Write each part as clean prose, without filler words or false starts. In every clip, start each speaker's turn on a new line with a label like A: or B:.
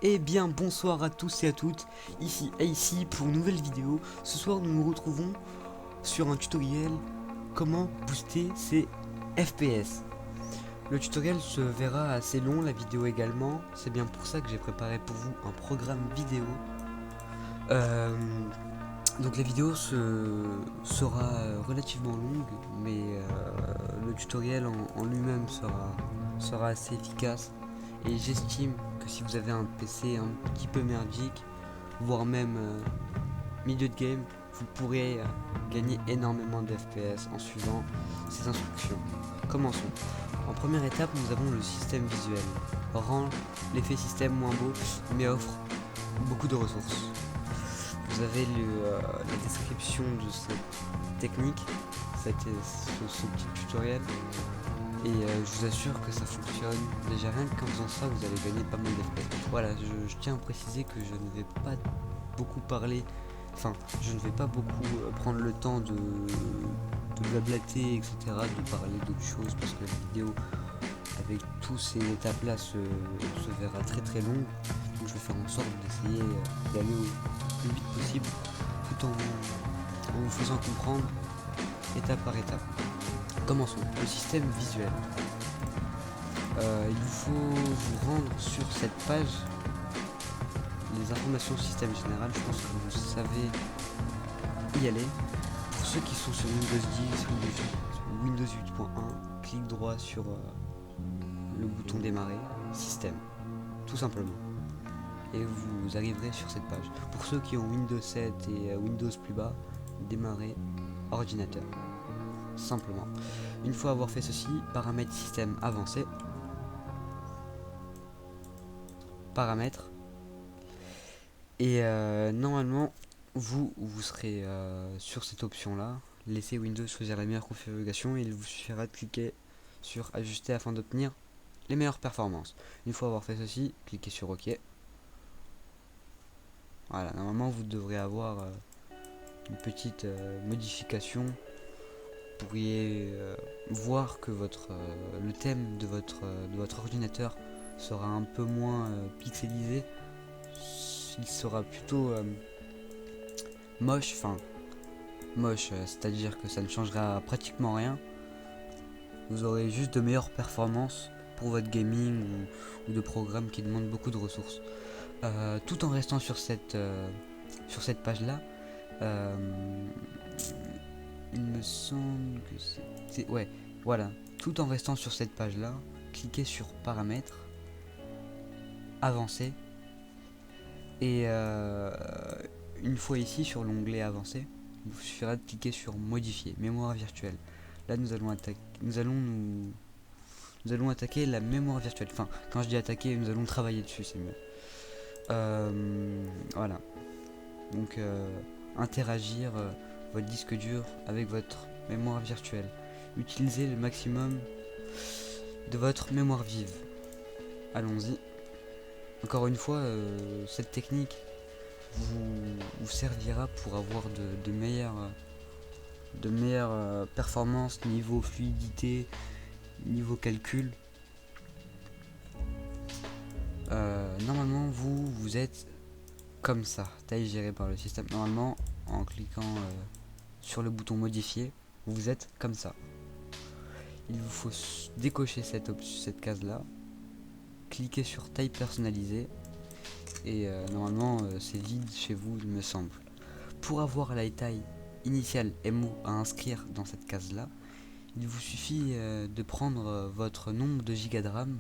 A: Eh bien bonsoir à tous et à toutes, ici AC pour une nouvelle vidéo. Ce soir nous nous retrouvons sur un tutoriel comment booster ses FPS. Le tutoriel se verra assez long, la vidéo également. C'est bien pour ça que j'ai préparé pour vous un programme vidéo. Donc la vidéo sera relativement longue, mais le tutoriel en lui-même sera assez efficace. Et j'estime que si vous avez un PC un petit peu merdique, voire même milieu de game, vous pourrez gagner énormément de FPS en suivant ces instructions. Commençons. En première étape, nous avons le système visuel. Rend l'effet système moins beau, mais offre beaucoup de ressources. Vous avez la description de cette technique, ce petit tutoriel, et je vous assure que ça fonctionne. Déjà rien qu'en faisant ça, vous allez gagner pas mal d'FP. Voilà, je tiens à préciser que je ne vais pas beaucoup parler, enfin je ne vais pas beaucoup prendre le temps de blablater, etc., de parler d'autres choses, parce que la vidéo avec tous ces étapes là se verra très très longue. Donc je vais faire en sorte d'essayer d'aller au plus vite possible, tout en vous faisant comprendre étape par étape. Commençons. Le système visuel. Il vous faut vous rendre sur cette page. Les informations système général, je pense que vous savez y aller. Pour ceux qui sont sur Windows 10, Windows 8.1, clic droit sur le bouton démarrer, système, tout simplement. Et vous arriverez sur cette page. Pour ceux qui ont Windows 7 et Windows plus bas, démarrer ordinateur. Simplement. Une fois avoir fait ceci, paramètres système avancé, paramètres, et normalement vous serez sur cette option là. Laissez Windows choisir la meilleure configuration et il vous suffira de cliquer sur ajuster afin d'obtenir les meilleures performances. Une fois avoir fait ceci, cliquez sur OK. Voilà, normalement vous devrez avoir une petite modification. Vous pourriez voir que le thème de votre ordinateur sera un peu moins pixelisé. Il sera plutôt moche, c'est-à-dire que ça ne changera pratiquement rien. Vous aurez juste de meilleures performances pour votre gaming ou de programmes qui demandent beaucoup de ressources. Tout en restant sur cette page là, il me semble que c'est... Ouais, voilà. Tout en restant sur cette page là, cliquez sur paramètres, avancer, et une fois ici sur l'onglet avancé, il vous suffira de cliquer sur modifier, mémoire virtuelle. Là nous allons attaquer la mémoire virtuelle. Enfin, quand je dis attaquer, nous allons travailler dessus, c'est mieux. Voilà. Donc interagir votre disque dur avec votre mémoire virtuelle. Utilisez le maximum de votre mémoire vive. Allons-y. Encore une fois, cette technique vous servira pour avoir de meilleures performances niveau fluidité, niveau calcul. Normalement vous êtes comme ça, taille gérée par le système. Normalement, en cliquant sur le bouton modifier, vous êtes comme ça. Il vous faut décocher cette case là, cliquer sur taille personnalisée, et normalement c'est vide chez vous, il me semble. Pour avoir la taille initiale MO à inscrire dans cette case là, il vous suffit de prendre votre nombre de gigas de RAM,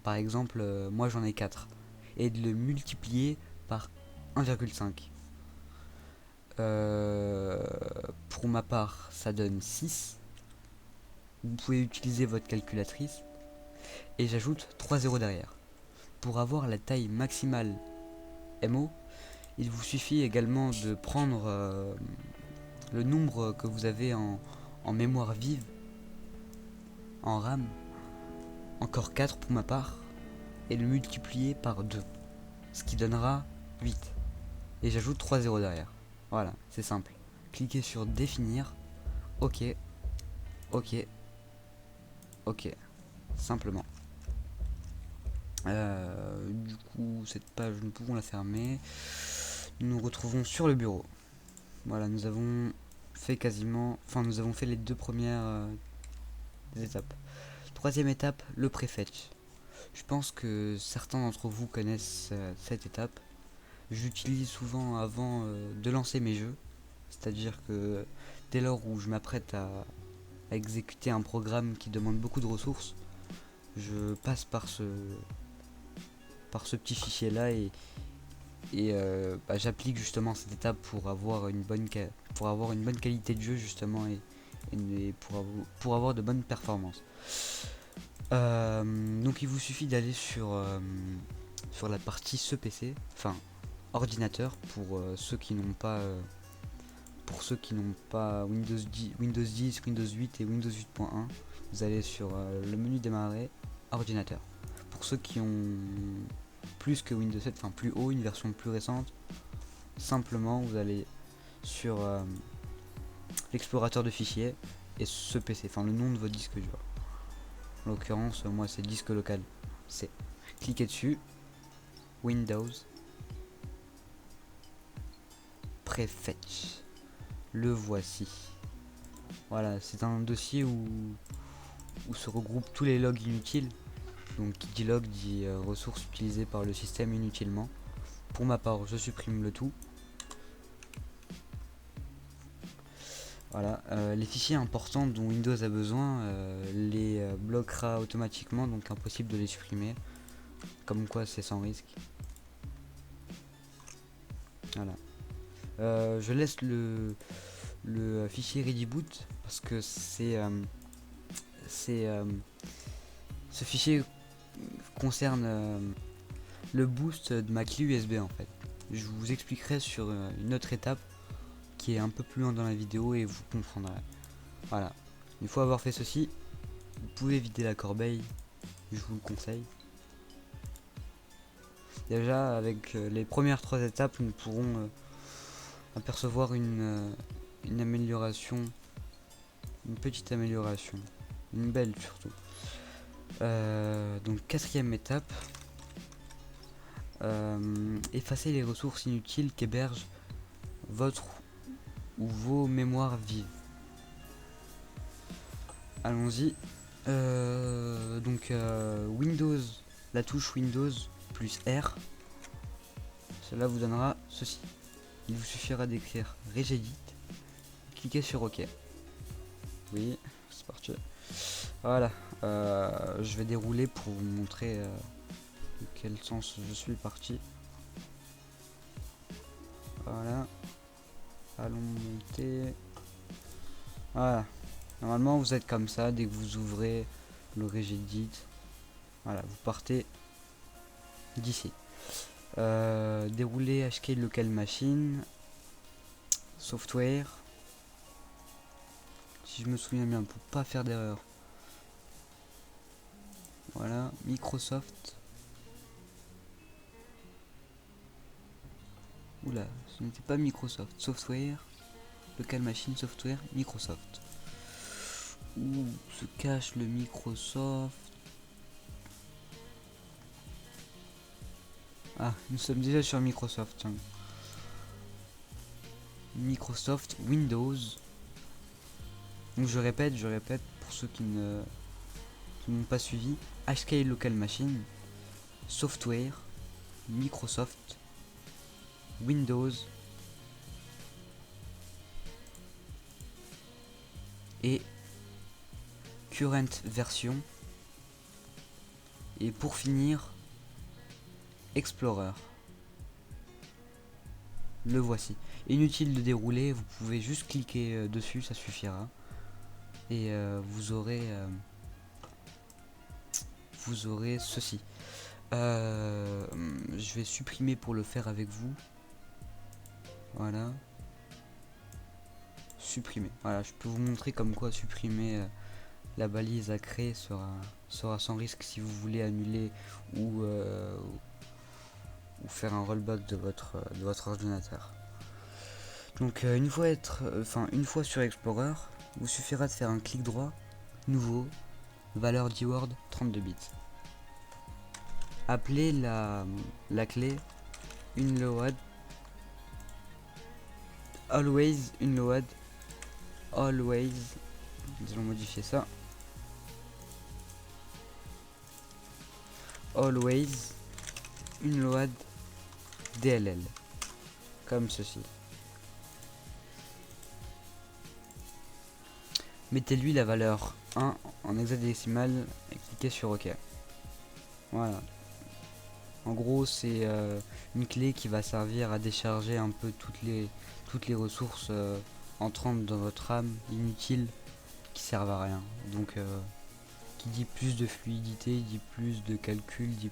A: par exemple moi j'en ai 4, et de le multiplier par 1,5. Pour ma part ça donne 6. Vous pouvez utiliser votre calculatrice et j'ajoute 3 zéros derrière. Pour avoir la taille maximale MO, il vous suffit également de prendre le nombre que vous avez en mémoire vive, en RAM, encore 4 pour ma part, et le multiplier par 2, ce qui donnera 8. Et j'ajoute 3 zéros derrière. Voilà, c'est simple. Cliquez sur définir, OK, OK, OK, simplement. Du coup, cette page, nous pouvons la fermer. Nous nous retrouvons sur le bureau. Voilà, nous avons fait nous avons fait les deux premières étapes. Troisième étape, le prefetch. Je pense que certains d'entre vous connaissent cette étape. J'utilise souvent avant de lancer mes jeux. C'est-à-dire que dès lors où je m'apprête à exécuter un programme qui demande beaucoup de ressources, je passe par ce petit fichier là et j'applique justement cette étape pour avoir une bonne qualité de jeu justement et pour avoir de bonnes performances. Donc il vous suffit d'aller sur la partie ce PC, enfin ordinateur pour ceux qui n'ont pas Windows 10, Windows 8 et Windows 8.1. Vous allez sur le menu démarrer ordinateur. Pour ceux qui ont plus que Windows 7, enfin plus haut, une version plus récente, simplement vous allez sur l'explorateur de fichiers et ce PC, enfin le nom de votre disque dur. En l'occurrence, moi c'est disque local. C'est cliquez dessus, Windows, Prefetch. Le voici. Voilà, c'est un dossier où se regroupent tous les logs inutiles. Donc qui dit log dit ressources utilisées par le système inutilement. Pour ma part, je supprime le tout. Voilà, les fichiers importants dont Windows a besoin les bloquera automatiquement, donc impossible de les supprimer. Comme quoi c'est sans risque. Voilà. Je laisse le fichier readyboot parce que ce fichier concerne le boost de ma clé USB en fait. Je vous expliquerai sur une autre étape qui est un peu plus loin dans la vidéo et vous comprendrez. Voilà. Une fois avoir fait ceci, vous pouvez vider la corbeille, je vous le conseille. Déjà avec les premières 3 étapes, nous pourrons apercevoir une amélioration, une petite amélioration, une belle surtout. Donc 4ème étape, effacer les ressources inutiles qu'héberge votre ou vos mémoires vives. Allons-y. Donc Windows, la touche Windows plus R, cela vous donnera ceci. Il vous suffira d'écrire regedit, cliquez sur OK. Oui, c'est parti. Voilà, je vais dérouler pour vous montrer de quel sens je suis parti. Voilà, allons monter. Voilà, normalement vous êtes comme ça dès que vous ouvrez le regedit. Voilà, vous partez d'ici. Dérouler HK local machine, software. Si je me souviens bien, pour pas faire d'erreur. Voilà, Microsoft. Oula, ce n'était pas Microsoft. Software, local machine, software, Microsoft. Où se cache le Microsoft? Ah, nous sommes déjà sur Microsoft. Tiens. Microsoft Windows. Donc je répète pour ceux qui n'ont pas suivi. HK Local Machine, Software, Microsoft, Windows et Current Version. Et pour finir, Explorer. Le voici. Inutile de dérouler, vous pouvez juste cliquer dessus, ça suffira. Et vous aurez ceci. Je vais supprimer pour le faire avec vous. Voilà. Supprimer. Voilà, je peux vous montrer comme quoi supprimer la balise à créer sera sans risque si vous voulez annuler ou faire un rollback de votre ordinateur. Donc une fois sur Explorer, vous suffira de faire un clic droit, nouveau, valeur d'Eword 32 bits. appelez la clé unload always unload always. Nous allons modifier ça. Always unload DLL comme ceci. Mettez-lui la valeur 1 en hexadécimal et cliquez sur OK. Voilà. En gros, c'est une clé qui va servir à décharger un peu toutes les ressources entrantes dans votre RAM inutiles qui servent à rien. Donc, qui dit plus de fluidité, dit plus de calcul, dit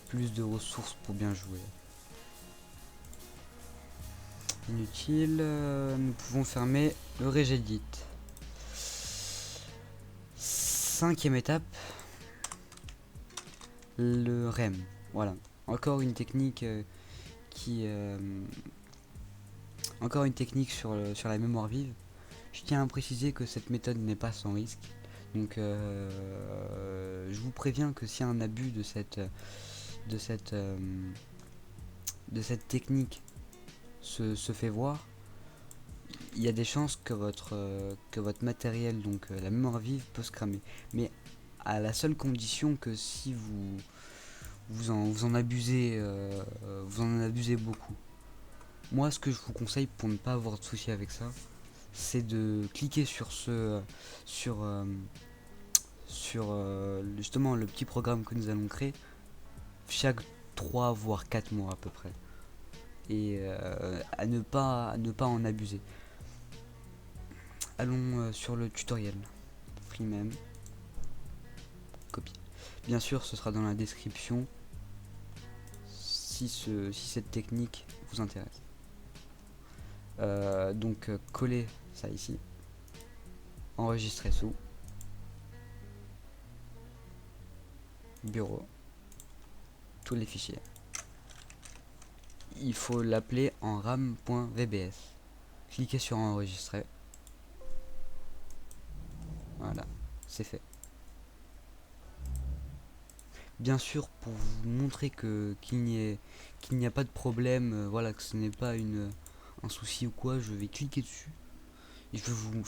A: plus de ressources pour bien jouer. Inutile, nous pouvons fermer le Regedit. Cinquième étape, le REM. Voilà, encore une technique encore une technique sur la mémoire vive. Je tiens à préciser que cette méthode n'est pas sans risque. Donc je vous préviens que si un abus de cette technique se fait voir, il y a des chances que votre matériel, donc la mémoire vive, peut se cramer. Mais à la seule condition que si vous en abusez beaucoup. Moi, ce que je vous conseille pour ne pas avoir de soucis avec ça, c'est de cliquer sur justement le petit programme que nous allons créer chaque 3 voire 4 mois à peu près, et à ne pas en abuser. Allons sur le tutoriel. Freemem, copier. Bien sûr, ce sera dans la description si cette technique vous intéresse. Donc coller ça ici, enregistrer sous, bureau, tous les fichiers. Il faut l'appeler en ram.vbs. Cliquez sur enregistrer. Voilà, c'est fait. Bien sûr, pour vous montrer qu'il n'y a pas de problème, voilà, que ce n'est pas un souci ou quoi, je vais cliquer dessus. Et je vais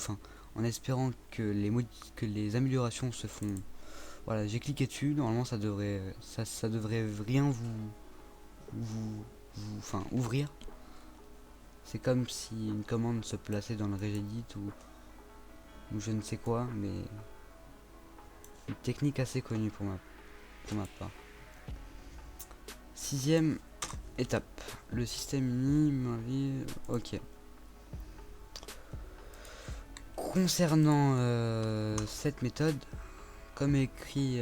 A: en espérant que les améliorations se font. Voilà, j'ai cliqué dessus. Normalement, ça devrait rien ouvrir. C'est comme si une commande se plaçait dans le Regedit ou je ne sais quoi, mais une technique assez connue pour ma part. Sixième étape, le système ini. Ok. Concernant cette méthode, comme écrit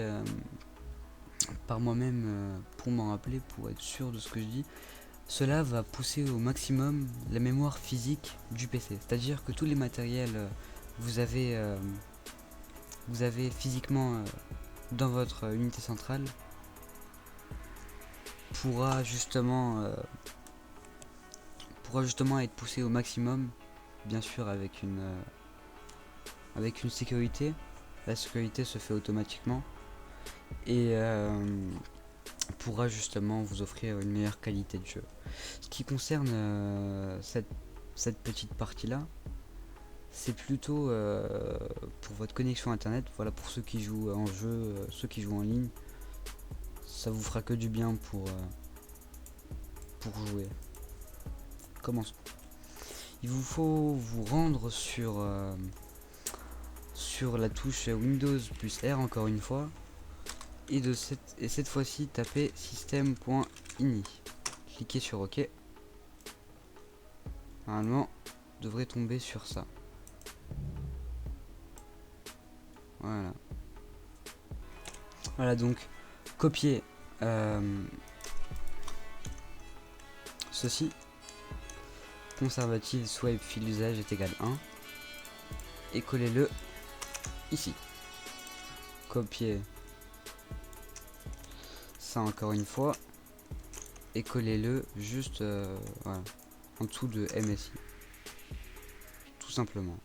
A: par moi-même pour m'en rappeler, pour être sûr de ce que je dis, cela va pousser au maximum la mémoire physique du PC. C'est-à-dire que tous les matériels vous avez physiquement dans votre unité centrale pourra justement être poussé au maximum, bien sûr avec une sécurité. La sécurité se fait automatiquement et pourra justement vous offrir une meilleure qualité de jeu. Ce qui concerne cette petite partie là, c'est plutôt pour votre connexion internet. Voilà, pour ceux qui jouent en jeu, ceux qui jouent en ligne, ça vous fera que du bien pour jouer. Commençons. Il vous faut vous rendre sur la touche Windows plus R encore une fois, et cette fois-ci taper system.ini. Cliquez sur OK. Normalement, devrait tomber sur ça. Voilà. Voilà, donc copier ceci. Conservative swipe fil d'usage est égal 1 et collez-le ici. Copier ça encore une fois et collez-le juste voilà, en dessous de MSI, tout simplement.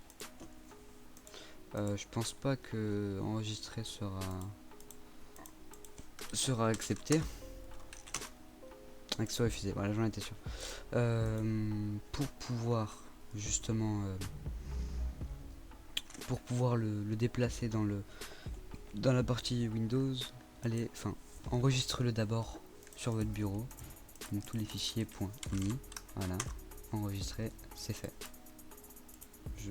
A: Je pense pas que enregistrer sera sera accepté. Accès refusé, voilà, j'en étais sûr. Pour pouvoir justement le déplacer dans la partie Windows, allez, enfin, enregistre-le d'abord sur votre bureau. Donc tous les fichiers .ini, voilà, enregistré, c'est fait. Je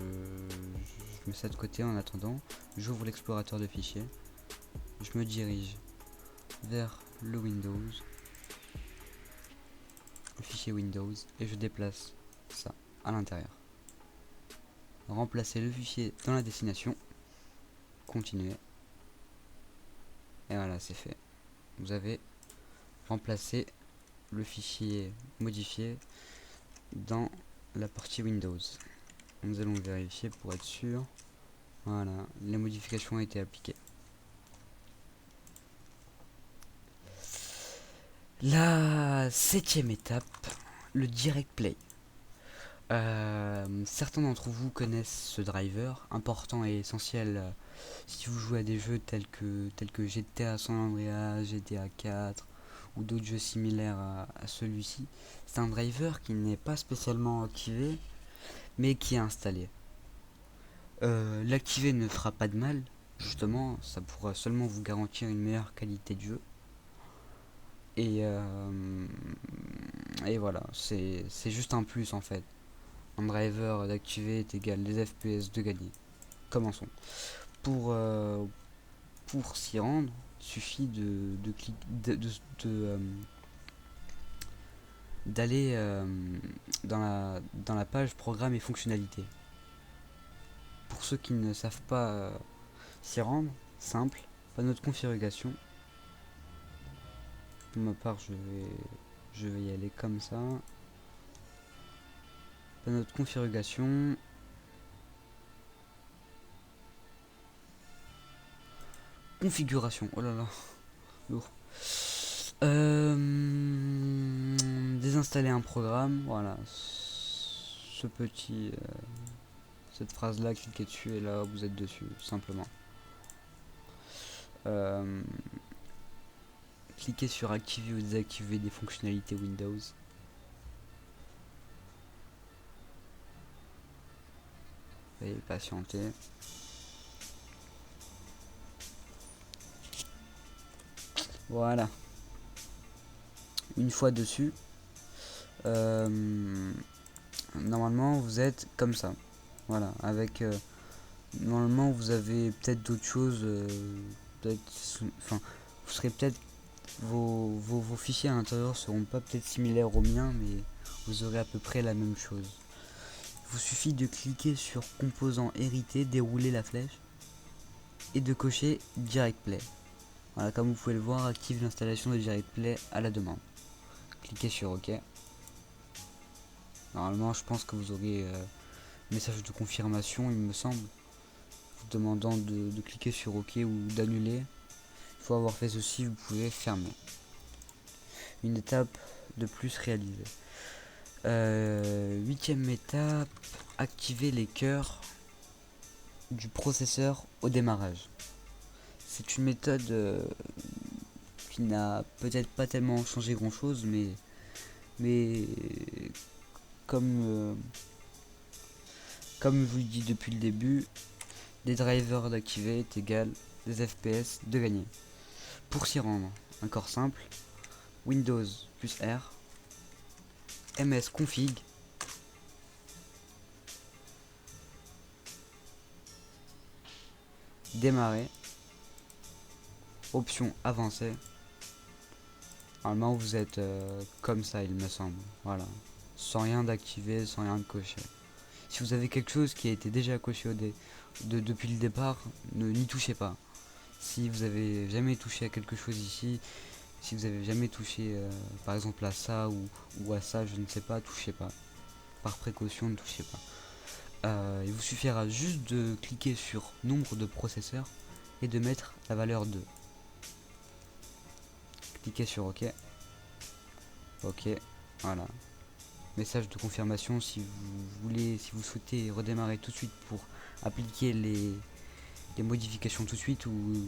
A: mets ça de côté en attendant. J'ouvre l'explorateur de fichiers. Je me dirige vers le Windows, le fichier Windows, et je déplace ça à l'intérieur. Remplacer le fichier dans la destination. Continuer. Et voilà, c'est fait. Vous avez remplacé le fichier modifié dans la partie Windows. Nous allons vérifier pour être sûr. Voilà, les modifications ont été appliquées. La 7ème étape, le Direct Play. Certains d'entre vous connaissent ce driver, important et essentiel si vous jouez à des jeux tels que GTA San Andreas, GTA 4 ou d'autres jeux similaires à celui-ci. C'est un driver qui n'est pas spécialement activé, mais qui est installé. L'activer ne fera pas de mal, justement, ça pourra seulement vous garantir une meilleure qualité de jeu. Et voilà, c'est juste un plus en fait. Un driver d'activer est égal des FPS de gagner. Commençons. Pour s'y rendre, il suffit d'aller dans la page programme et fonctionnalités. Pour ceux qui ne savent pas s'y rendre, simple, panneau de configuration. Pour ma part, je vais y aller comme ça. Panneau de configuration. Configuration, oh là là, lourd. Désinstaller un programme, voilà. Cette phrase là, cliquez dessus et là vous êtes dessus, simplement. Cliquez sur activer ou désactiver des fonctionnalités Windows. Veuillez patienter. Voilà. Une fois dessus, normalement vous êtes comme ça. Voilà, avec normalement vous avez peut-être d'autres choses, enfin vous serez peut-être vos fichiers à l'intérieur seront pas peut-être similaires aux miens, mais vous aurez à peu près la même chose. Il vous suffit de cliquer sur composant hérité, dérouler la flèche et de cocher Direct Play. Voilà, comme vous pouvez le voir, active l'installation de Direct Play à la demande. Cliquez sur OK. Normalement, je pense que vous aurez message de confirmation, il me semble, vous demandant de cliquer sur OK ou d'annuler. Il faut avoir fait ceci, vous pouvez fermer. Une étape de plus réalisée. 8ème étape, activer les cœurs du processeur au démarrage. C'est une méthode qui n'a peut-être pas tellement changé grand chose, mais comme je vous le dis depuis le début, des drivers d'activer est égal des FPS de gagner. Pour s'y rendre, encore simple, Windows plus R, msconfig, démarrer, option avancée. Normalement vous êtes comme ça, il me semble, voilà, sans rien d'activer, sans rien de cocher. Si vous avez quelque chose qui a été déjà coché depuis le départ, n'y touchez pas. Si vous avez jamais touché à quelque chose ici, si vous avez jamais touché par exemple à ça ou à ça, je ne sais pas, touchez pas. Par précaution, ne touchez pas. Il vous suffira juste de cliquer sur nombre de processeurs et de mettre la valeur 2. Cliquez sur OK. OK, voilà. Message de confirmation si vous souhaitez redémarrer tout de suite pour appliquer les modifications tout de suite ou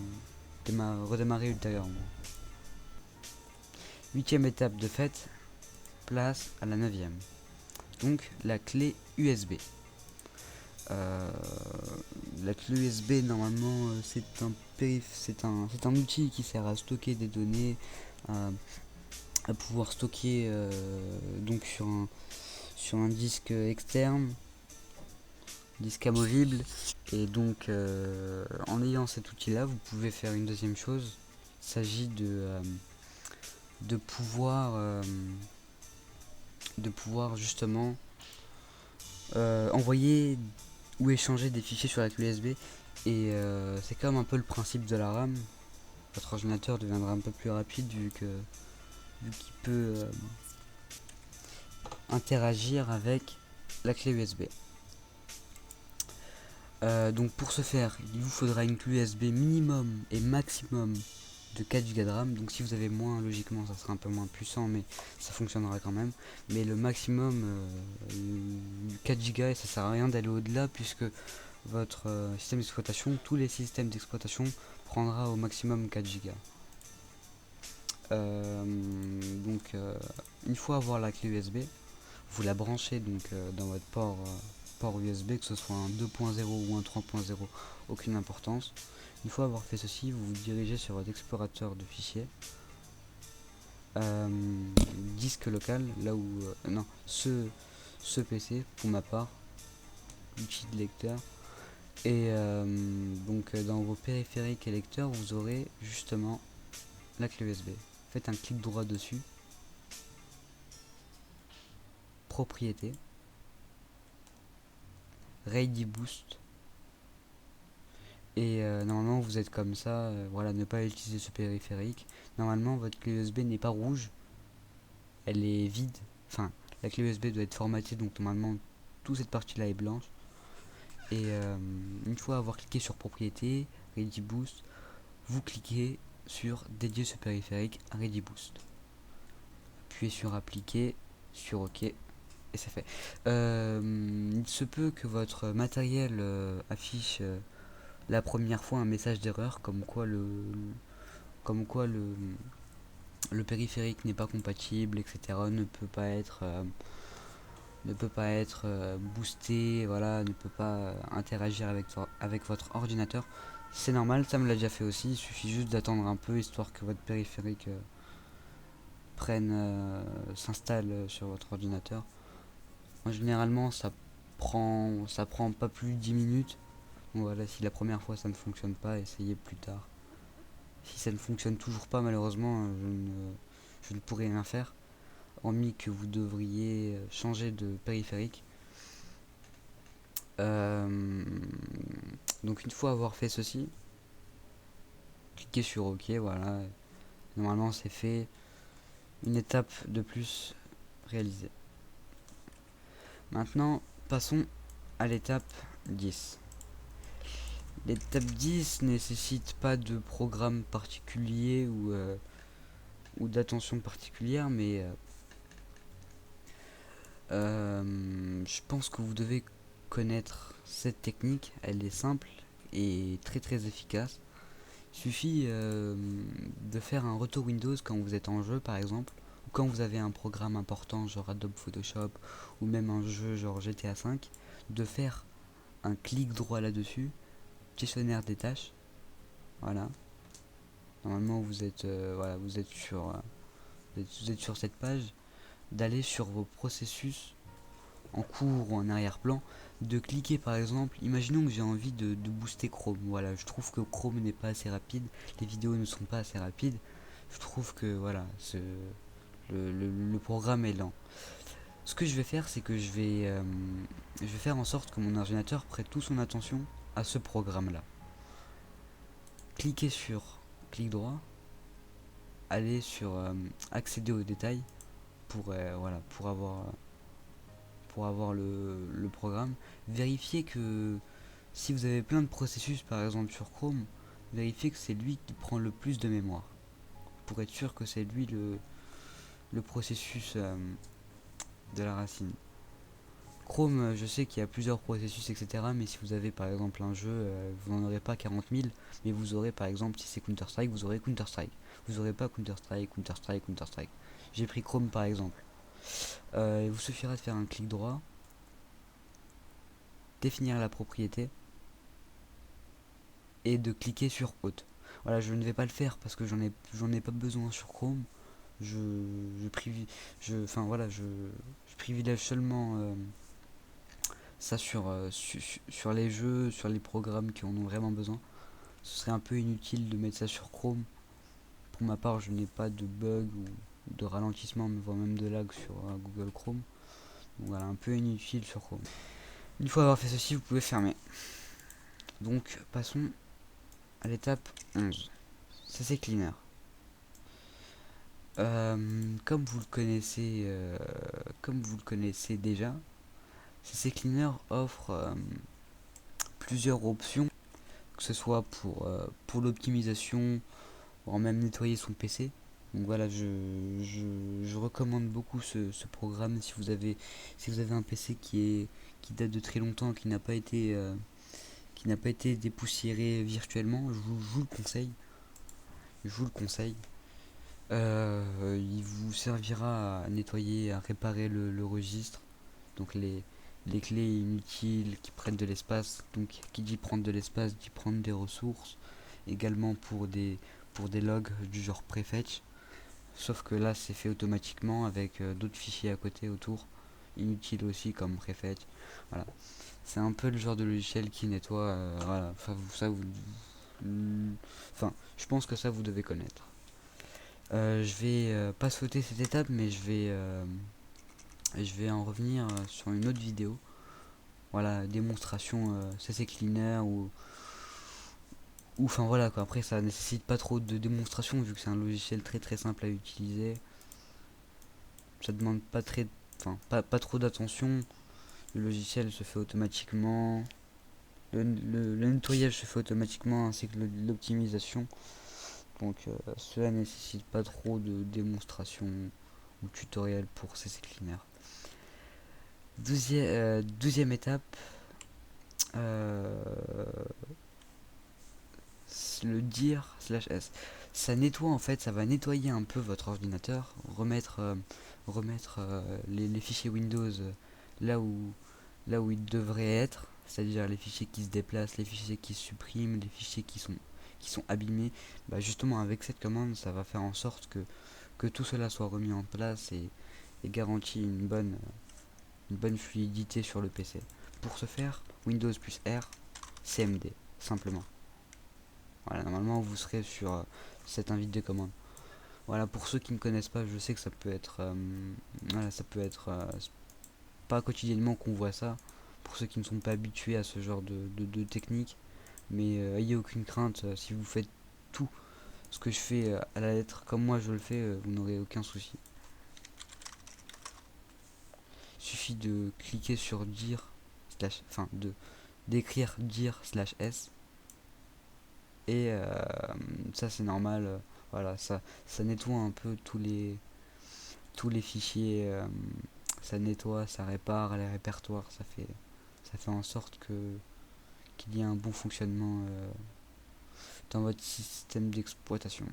A: redémarrer ultérieurement. 8e étape de fait, place à la 9e. Donc la clé USB. La clé USB normalement c'est un outil qui sert à stocker des données, à pouvoir stocker donc sur un disque externe, disque amovible, et donc en ayant cet outil là vous pouvez faire une deuxième chose. Il s'agit de pouvoir justement envoyer ou échanger des fichiers sur la clé USB, et c'est comme un peu le principe de la RAM. Votre ordinateur deviendra un peu plus rapide vu qu'il peut interagir avec la clé USB. Donc pour ce faire, il vous faudra une clé USB minimum et maximum de 4 Go de RAM. Donc si vous avez moins, logiquement ça sera un peu moins puissant, mais ça fonctionnera quand même. Mais le maximum 4 Go, et ça sert à rien d'aller au-delà, puisque votre système d'exploitation, tous les systèmes d'exploitation, prendra au maximum 4 Go. Donc une fois avoir la clé USB, vous la branchez donc dans votre port USB, que ce soit un 2.0 ou un 3.0, aucune importance. Une fois avoir fait ceci, vous vous dirigez sur votre explorateur de fichiers, disque local, là où non, ce PC pour ma part, outil de lecteur, et donc dans vos périphériques et lecteurs, vous aurez justement la clé USB. Faites un clic droit dessus, propriétés, Ready Boost, et normalement vous êtes comme ça, voilà, ne pas utiliser ce périphérique. Normalement votre clé USB n'est pas rouge, elle est vide, enfin la clé USB doit être formatée, donc normalement toute cette partie là est blanche. Et une fois avoir cliqué sur propriété, Ready Boost, vous cliquez sur dédier ce périphérique à Ready Boost, appuyez sur appliquer, sur OK, et c'est fait. Il se peut que votre matériel affiche la première fois un message d'erreur, comme quoi le périphérique n'est pas compatible, etc., ne peut pas être boosté, voilà, ne peut pas interagir avec votre ordinateur. C'est normal, ça me l'a déjà fait aussi. Il suffit juste d'attendre un peu, histoire que votre périphérique s'installe sur votre ordinateur. Généralement ça prend pas plus de 10 minutes. Donc voilà, si la première fois ça ne fonctionne pas, essayez plus tard. Si ça ne fonctionne toujours pas, malheureusement, je ne pourrai rien faire, hormis que vous devriez changer de périphérique. Donc une fois avoir fait ceci, cliquez sur OK, voilà. Normalement c'est fait. Une étape de plus réalisée. Maintenant, passons à l'étape 10. L'étape 10 nécessite pas de programme particulier ou d'attention particulière, mais je pense que vous devez connaître cette technique. Elle est simple et très très efficace. Il suffit de faire un retour Windows quand vous êtes en jeu, par exemple, ou quand vous avez un programme important genre Adobe Photoshop, ou même un jeu genre GTA V, de faire un clic droit là-dessus, questionnaire des tâches, voilà. Normalement vous êtes voilà, vous êtes sur cette page, d'aller sur vos processus en cours ou en arrière-plan, de cliquer par exemple, imaginons que j'ai envie de booster Chrome, voilà, je trouve que Chrome n'est pas assez rapide, les vidéos ne sont pas assez rapides, je trouve que voilà, le programme est lent. Ce que je vais faire, c'est que je vais faire en sorte que mon ordinateur prête toute son attention à ce programme là. Cliquez sur clic droit, allez sur accéder aux détails pour voilà, pour avoir le programme. Vérifiez que si vous avez plein de processus par exemple sur Chrome, vérifiez que c'est lui qui prend le plus de mémoire, pour être sûr que c'est lui le processus de la racine. Chrome, je sais qu'il y a plusieurs processus, etc. Mais si vous avez par exemple un jeu, vous n'en aurez pas 40 000, mais vous aurez par exemple, si c'est Counter-Strike, vous aurez Counter-Strike. Vous aurez pas Counter-Strike, Counter-Strike, Counter-Strike. J'ai pris Chrome par exemple. Il vous suffira de faire un clic droit, définir la propriété et de cliquer sur Haute. Voilà, je ne vais pas le faire parce que j'en ai pas besoin sur Chrome. Enfin voilà, je privilège seulement ça sur les jeux, sur les programmes qui en ont vraiment besoin. Ce serait un peu inutile de mettre ça sur Chrome. Pour ma part, je n'ai pas de bug ou de ralentissement, voire même de lag sur Google Chrome. Donc voilà, un peu inutile sur Chrome. Une fois avoir fait ceci, vous pouvez fermer. Donc passons à l'étape 11. CC Cleaner. Comme vous le connaissez déjà, CC Cleaner offre plusieurs options, que ce soit pour l'optimisation, voire même nettoyer son PC. Donc voilà, je recommande beaucoup ce programme si vous avez un PC qui date de très longtemps, qui n'a pas été dépoussiéré virtuellement. Je vous le conseille. Je vous le conseille. Il vous servira à nettoyer, à réparer le registre. Donc les clés inutiles qui prennent de l'espace. Donc qui dit prendre de l'espace dit prendre des ressources. Également pour des logs du genre prefetch. Sauf que là c'est fait automatiquement avec d'autres fichiers à côté autour. Inutiles aussi comme prefetch. Voilà. C'est un peu le genre de logiciel qui nettoie. Voilà. Enfin, je pense que ça vous devez connaître. Je vais pas sauter cette étape, mais je vais en revenir sur une autre vidéo. Voilà, démonstration CC Cleaner ou enfin voilà quoi. Après ça nécessite pas trop de démonstration vu que c'est un logiciel très très simple à utiliser. Ça demande pas trop d'attention. Le logiciel se fait automatiquement. Le nettoyage se fait automatiquement ainsi que l'optimisation. Donc cela nécessite pas trop de démonstration ou tutoriel pour CC Cleaner. Douzième étape, le dir/s. Ça nettoie en fait, ça va nettoyer un peu votre ordinateur, remettre les fichiers Windows là où ils devraient être, c'est-à-dire les fichiers qui se déplacent, les fichiers qui se suppriment, les fichiers qui sont abîmés. Bah justement avec cette commande, ça va faire en sorte que tout cela soit remis en place et garantit une bonne fluidité sur le PC. Pour ce faire, Windows plus R, CMD, simplement. Voilà, normalement vous serez sur cette invite de commande. Voilà, pour ceux qui ne connaissent pas, je sais que ça peut être pas quotidiennement qu'on voit ça. Pour ceux qui ne sont pas habitués à ce genre de technique, mais ayez aucune crainte, si vous faites tout ce que je fais à la lettre comme moi je le fais, vous n'aurez aucun souci. Il suffit de cliquer sur dire d'écrire dir/s et ça c'est normal. Voilà, ça nettoie un peu tous les fichiers, ça nettoie, ça répare les répertoires, ça fait en sorte qu'il y ait un bon fonctionnement dans votre système d'exploitation.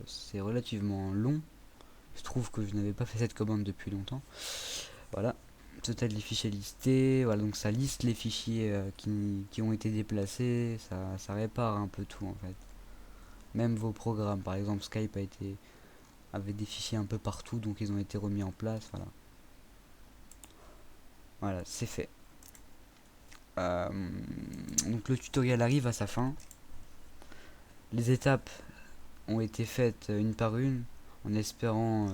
A: C'est relativement long. Je trouve que je n'avais pas fait cette commande depuis longtemps. Voilà, total les fichiers listés. Voilà, donc ça liste les fichiers qui ont été déplacés. Ça répare un peu tout en fait. Même vos programmes, par exemple Skype avait des fichiers un peu partout, donc ils ont été remis en place. Voilà, c'est fait. Donc le tutoriel arrive à sa fin. Les étapes ont été faites une par une, en espérant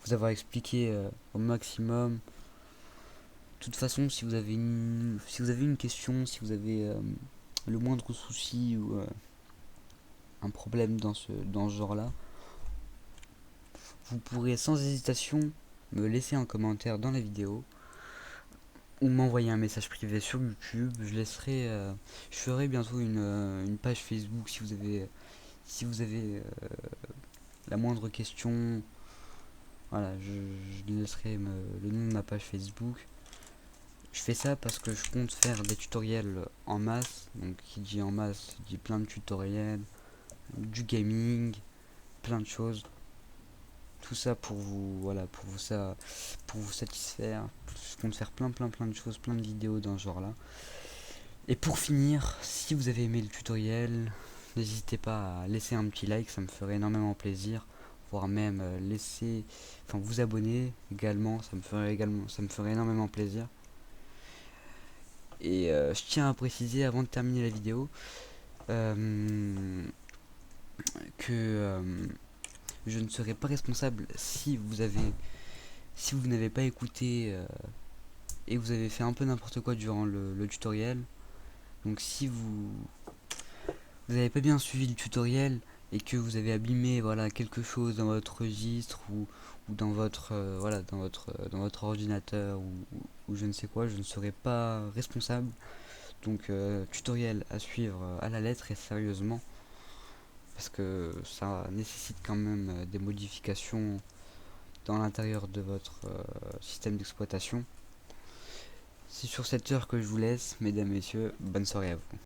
A: vous avoir expliqué au maximum. De toute façon, si vous avez une question, si vous avez le moindre souci ou un problème dans ce genre-là, vous pourrez sans hésitation me laisser un commentaire dans la vidéo ou m'envoyer un message privé sur YouTube. Je ferai bientôt une page Facebook si vous avez la moindre question. Voilà, je laisserai le nom de ma page Facebook. Je fais ça parce que je compte faire des tutoriels en masse. Donc qui dit en masse, dit plein de tutoriels, du gaming, plein de choses. Tout ça pour vous, voilà, pour vous satisfaire. Je compte faire plein de choses, plein de vidéos dans ce genre là. Et pour finir, si vous avez aimé le tutoriel, n'hésitez pas à laisser un petit like, ça me ferait énormément plaisir. Voire même vous abonner également, ça me ferait énormément plaisir. Et je tiens à préciser avant de terminer la vidéo que je ne serai pas responsable si vous n'avez pas écouté et vous avez fait un peu n'importe quoi durant le tutoriel. Donc si vous n'avez pas bien suivi le tutoriel et que vous avez abîmé voilà quelque chose dans votre registre ou dans votre dans votre ordinateur ou je ne sais quoi, je ne serai pas responsable. Donc tutoriel à suivre à la lettre et sérieusement, parce que ça nécessite quand même des modifications dans l'intérieur de votre système d'exploitation. C'est sur cette heure que je vous laisse, mesdames, messieurs, bonne soirée à vous.